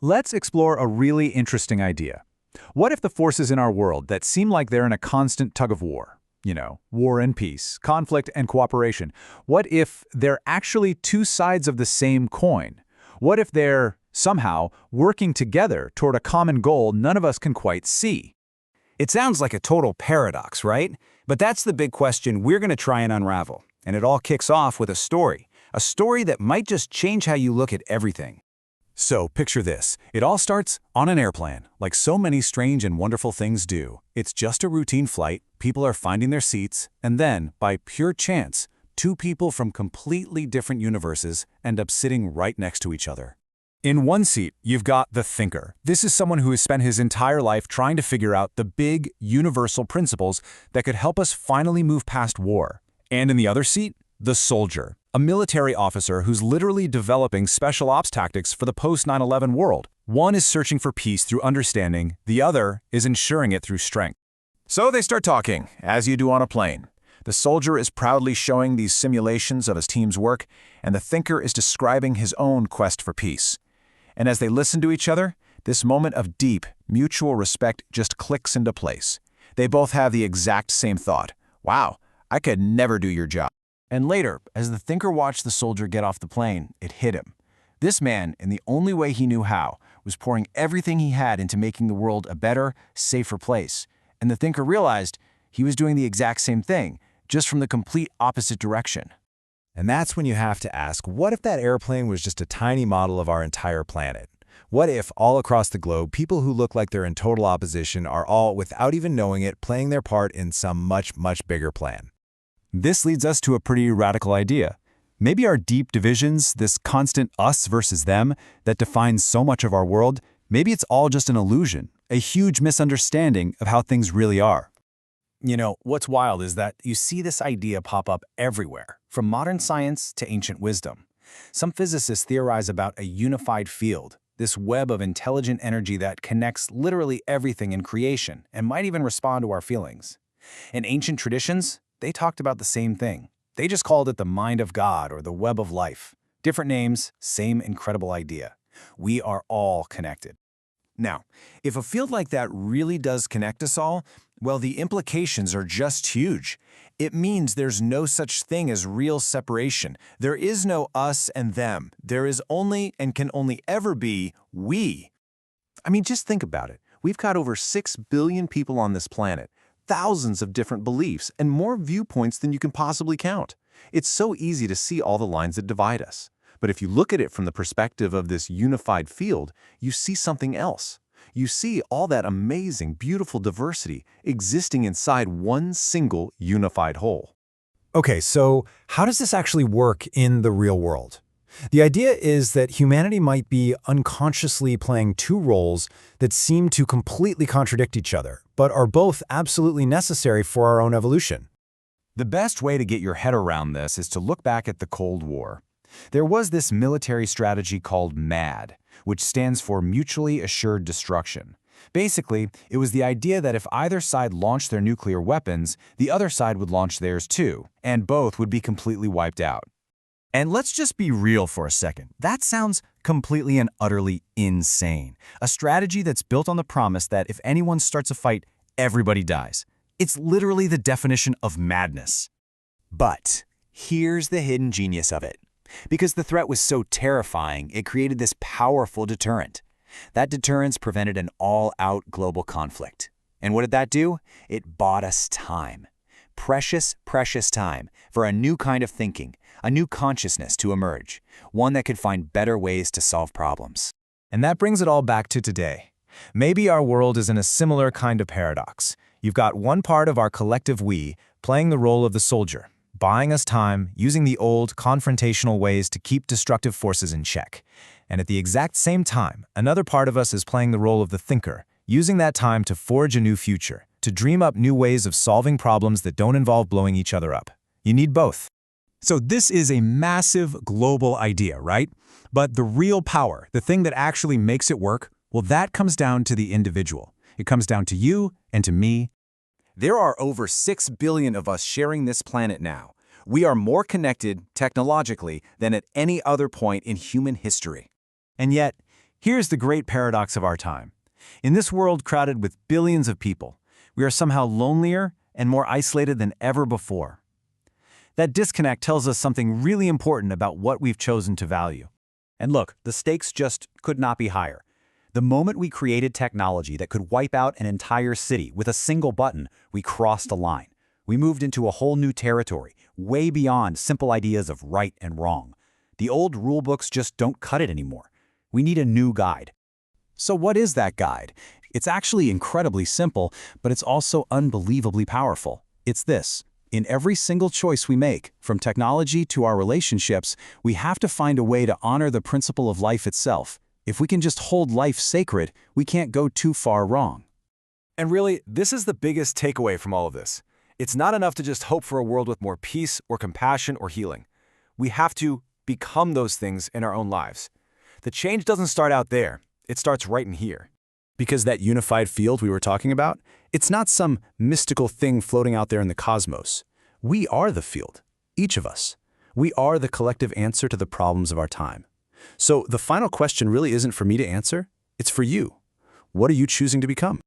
Let's explore a really interesting idea. What if the forces in our world that seem like they're in a constant tug of war, war and peace, conflict and cooperation, what if they're actually two sides of the same coin? What if they're, somehow, working together toward a common goal none of us can quite see? It sounds like a total paradox, right? But that's the big question we're going to try and unravel. And it all kicks off with a story that might just change how you look at everything. So, picture this. It all starts on an airplane, like so many strange and wonderful things do. It's just a routine flight, people are finding their seats, and then, by pure chance, two people from completely different universes end up sitting right next to each other. In one seat, you've got the thinker. This is someone who has spent his entire life trying to figure out the big, universal principles that could help us finally move past war. And in the other seat, the soldier, a military officer who's literally developing special ops tactics for the post-9/11 world. One is searching for peace through understanding, the other is ensuring it through strength. So they start talking, as you do on a plane. The soldier is proudly showing these simulations of his team's work, and the thinker is describing his own quest for peace. And as they listen to each other, this moment of deep, mutual respect just clicks into place. They both have the exact same thought. Wow, I could never do your job. And later, as the thinker watched the soldier get off the plane, it hit him. This man, in the only way he knew how, was pouring everything he had into making the world a better, safer place. And the thinker realized he was doing the exact same thing, just from the complete opposite direction. And that's when you have to ask, what if that airplane was just a tiny model of our entire planet? What if, all across the globe, people who look like they're in total opposition are all, without even knowing it, playing their part in some much, much bigger plan? This leads us to a pretty radical idea. Maybe our deep divisions, this constant us versus them that defines so much of our world, maybe it's all just an illusion, a huge misunderstanding of how things really are. What's wild is that you see this idea pop up everywhere, from modern science to ancient wisdom. Some physicists theorize about a unified field, this web of intelligent energy that connects literally everything in creation and might even respond to our feelings. In ancient traditions, they talked about the same thing. They just called it the mind of God or the web of life. Different names, same incredible idea. We are all connected. Now, if a field like that really does connect us all, well, the implications are just huge. It means there's no such thing as real separation. There is no us and them. There is only and can only ever be we. Just think about it. We've got over 6 billion people on this planet, thousands of different beliefs, and more viewpoints than you can possibly count. It's so easy to see all the lines that divide us. But if you look at it from the perspective of this unified field, you see something else. You see all that amazing, beautiful diversity existing inside one single unified whole. Okay, so how does this actually work in the real world? The idea is that humanity might be unconsciously playing two roles that seem to completely contradict each other, but are both absolutely necessary for our own evolution. The best way to get your head around this is to look back at the Cold War. There was this military strategy called MAD, which stands for Mutually Assured Destruction. Basically, it was the idea that if either side launched their nuclear weapons, the other side would launch theirs too, and both would be completely wiped out. And let's just be real for a second. That sounds completely and utterly insane. A strategy that's built on the promise that if anyone starts a fight, everybody dies. It's literally the definition of madness. But here's the hidden genius of it. Because the threat was so terrifying, it created this powerful deterrent. That deterrence prevented an all-out global conflict. And what did that do? It bought us time. Precious, precious time for a new kind of thinking, a new consciousness to emerge, one that could find better ways to solve problems. And that brings it all back to today. Maybe our world is in a similar kind of paradox. You've got one part of our collective we playing the role of the soldier, buying us time, using the old, confrontational ways to keep destructive forces in check. And at the exact same time, another part of us is playing the role of the thinker, using that time to forge a new future, to dream up new ways of solving problems that don't involve blowing each other up. You need both. So this is a massive global idea, right? But the real power, the thing that actually makes it work, well, that comes down to the individual. It comes down to you and to me. There are over 6 billion of us sharing this planet now. We are more connected, technologically, than at any other point in human history. And yet, Here's the great paradox of our time. In this world crowded with billions of people, we are somehow lonelier and more isolated than ever before. That disconnect tells us something really important about what we've chosen to value. And look, the stakes just could not be higher. The moment we created technology that could wipe out an entire city with a single button, we crossed a line. We moved into a whole new territory, way beyond simple ideas of right and wrong. The old rulebooks just don't cut it anymore. We need a new guide. So what is that guide? It's actually incredibly simple, but it's also unbelievably powerful. It's this. In every single choice we make, from technology to our relationships, we have to find a way to honor the principle of life itself. If we can just hold life sacred, we can't go too far wrong. And really, this is the biggest takeaway from all of this. It's not enough to just hope for a world with more peace or compassion or healing. We have to become those things in our own lives. The change doesn't start out there. It starts right in here. Because that unified field we were talking about, it's not some mystical thing floating out there in the cosmos. We are the field, each of us. We are the collective answer to the problems of our time. So the final question really isn't for me to answer, it's for you. What are you choosing to become?